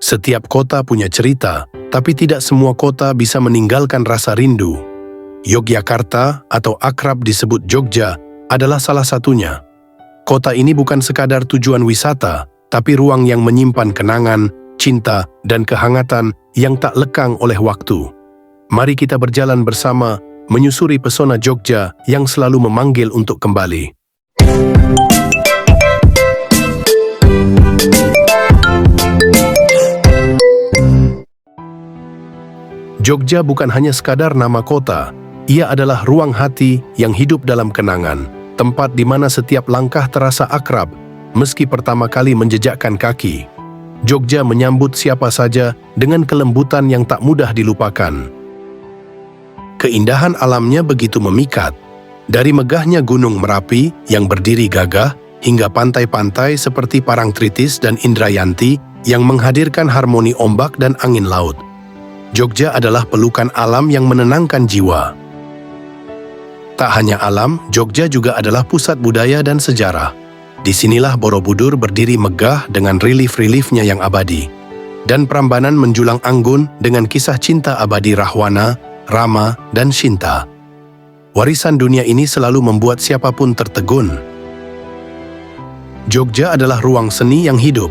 Setiap kota punya cerita, tapi tidak semua kota bisa meninggalkan rasa rindu. Yogyakarta atau akrab disebut Jogja adalah salah satunya. Kota ini bukan sekadar tujuan wisata, tapi ruang yang menyimpan kenangan, cinta, dan kehangatan yang tak lekang oleh waktu. Mari kita berjalan bersama, menyusuri pesona Jogja yang selalu memanggil untuk kembali. Jogja bukan hanya sekadar nama kota, ia adalah ruang hati yang hidup dalam kenangan, tempat di mana setiap langkah terasa akrab, meski pertama kali menjejakkan kaki. Jogja menyambut siapa saja dengan kelembutan yang tak mudah dilupakan. Keindahan alamnya begitu memikat, dari megahnya Gunung Merapi yang berdiri gagah, hingga pantai-pantai seperti Parangtritis dan Indrayanti yang menghadirkan harmoni ombak dan angin laut. Jogja adalah pelukan alam yang menenangkan jiwa. Tak hanya alam, Jogja juga adalah pusat budaya dan sejarah. Disinilah Borobudur berdiri megah dengan relief-reliefnya yang abadi. Dan Prambanan menjulang anggun dengan kisah cinta abadi Rahwana, Rama, dan Shinta. Warisan dunia ini selalu membuat siapapun tertegun. Jogja adalah ruang seni yang hidup.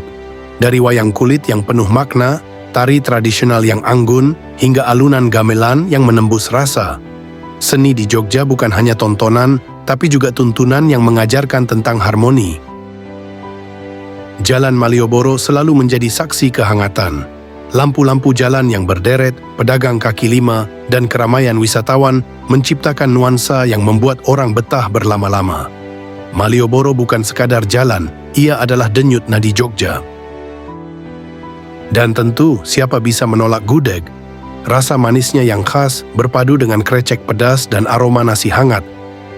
Dari wayang kulit yang penuh makna, tari tradisional yang anggun, hingga alunan gamelan yang menembus rasa. Seni di Jogja bukan hanya tontonan, tapi juga tuntunan yang mengajarkan tentang harmoni. Jalan Malioboro selalu menjadi saksi kehangatan. Lampu-lampu jalan yang berderet, pedagang kaki lima, dan keramaian wisatawan menciptakan nuansa yang membuat orang betah berlama-lama. Malioboro bukan sekadar jalan, ia adalah denyut nadi Jogja. Dan tentu, siapa bisa menolak gudeg? Rasa manisnya yang khas berpadu dengan krecek pedas dan aroma nasi hangat,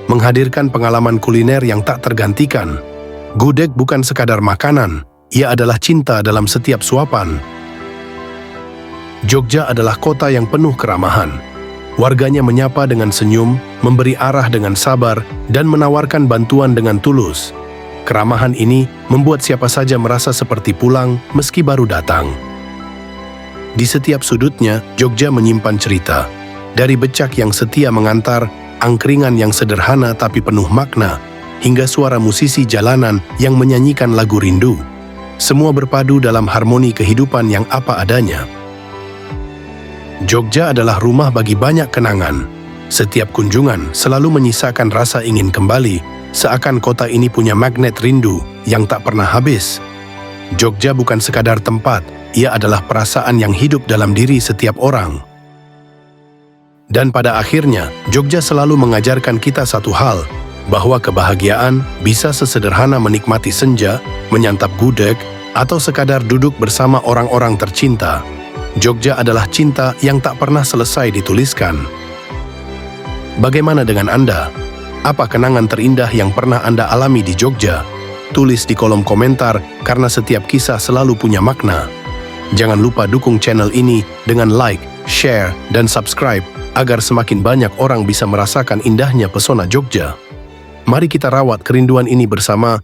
menghadirkan pengalaman kuliner yang tak tergantikan. Gudeg bukan sekadar makanan, ia adalah cinta dalam setiap suapan. Jogja adalah kota yang penuh keramahan. Warganya menyapa dengan senyum, memberi arah dengan sabar, dan menawarkan bantuan dengan tulus. Keramahan ini membuat siapa saja merasa seperti pulang meski baru datang. Di setiap sudutnya, Jogja menyimpan cerita. Dari becak yang setia mengantar, angkringan yang sederhana tapi penuh makna, hingga suara musisi jalanan yang menyanyikan lagu rindu. Semua berpadu dalam harmoni kehidupan yang apa adanya. Jogja adalah rumah bagi banyak kenangan. Setiap kunjungan selalu menyisakan rasa ingin kembali, seakan kota ini punya magnet rindu yang tak pernah habis. Jogja bukan sekadar tempat, ia adalah perasaan yang hidup dalam diri setiap orang. Dan pada akhirnya, Jogja selalu mengajarkan kita satu hal, bahwa kebahagiaan bisa sesederhana menikmati senja, menyantap gudeg, atau sekadar duduk bersama orang-orang tercinta. Jogja adalah cinta yang tak pernah selesai dituliskan. Bagaimana dengan Anda? Apa kenangan terindah yang pernah Anda alami di Jogja? Tulis di kolom komentar, karena setiap kisah selalu punya makna. Jangan lupa dukung channel ini dengan like, share, dan subscribe, agar semakin banyak orang bisa merasakan indahnya pesona Jogja. Mari kita rawat kerinduan ini bersama